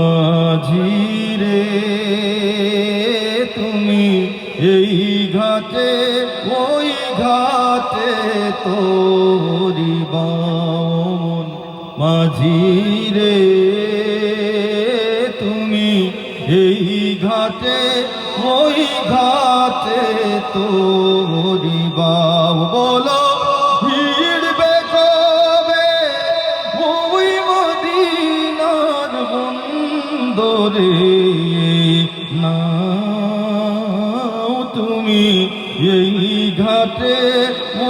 মাঝিরে তুমি এই ঘাটে ওই ঘাটে তোরি বামন মাঝিরে তুমি এই ঘাটে ওই ঘাটে তোরি বাম বলো ভিড়বে কবে ওই মদিনার বন্দরে নাও তুমি এই ঘাটে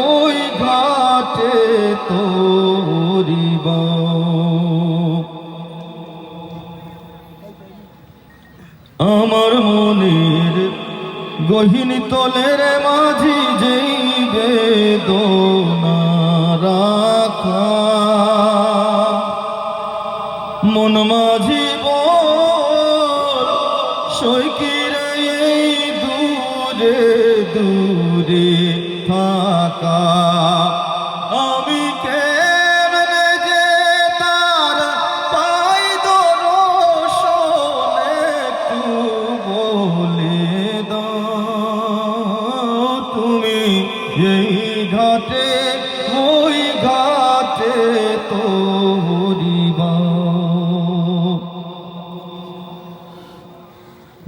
ওই ঘাটে তোরি বাম আমার মনের গহীন তলের মাঝি যেই বেদনা রাখা মন মাঝি সৈকিরে এই দূরে দূরে থাকা আমি কেমনে যে তার পাই দর্শনে একটু বলে দাও তুমি এই ঘাটে ওই ঘাটে তোরি বাম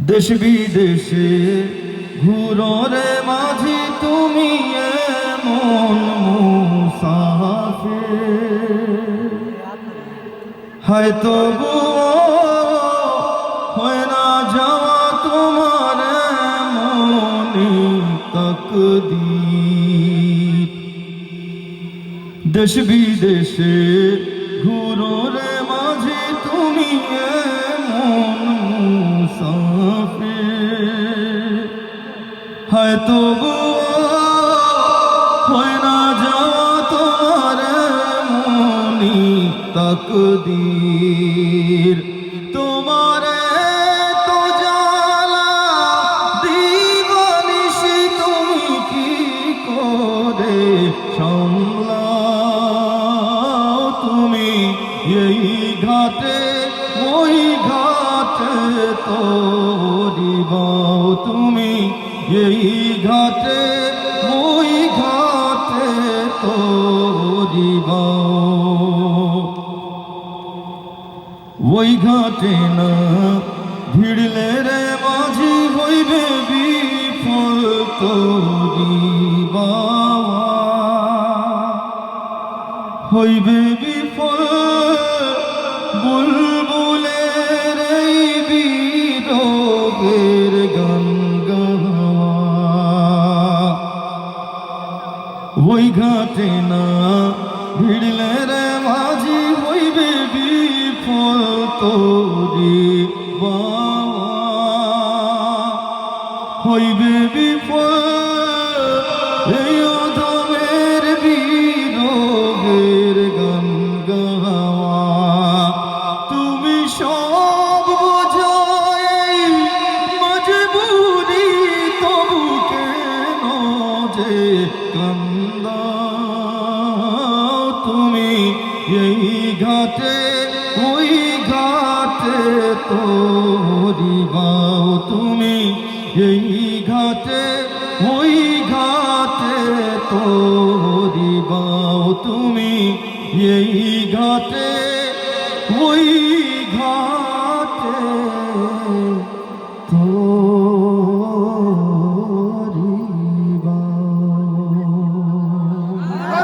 দেশ বিদেশে ঘুরো রে মাঝি তুমি এমন মুসাফির হয়তো হয় না যাওয়া তোমার মনি তকদীর দেশ বিদেশে ঘুরো রে মাঝি তুমি এমন মুসাফির হয়তো হয় না যাওয়া তোমার মনি তকদীর তোমার তো জ্বালা দিবানিশি তুমি কি করে সামলাও তুমি এই ঘাটে ওই ঘাটে তোরি বাম তুমি এই ঘাটে ওই ঘাটে তোরি বাম ওই ঘাটে না ভিড়লে রে মাঝি হইবে বিফল তোরি বাবা হইবে বিফল বুলবুলের এই বিরোগের গান গাওয়া ওই ঘাটে না ভিড়লে রে মাঝি হইবে বিফল তোরি বাবা হইবে বিফল এই অধমের বিরোগের গান গাওয়া তুমি সব বোঝো এই মজবুরি তবু কেন যে কান্দাও তুমি এই ঘাটে ওই ঘাটে তোরি বাম তুমি এই ঘাটে ওই ঘাটে তোরি বাম তুমি এই ঘাটে ওই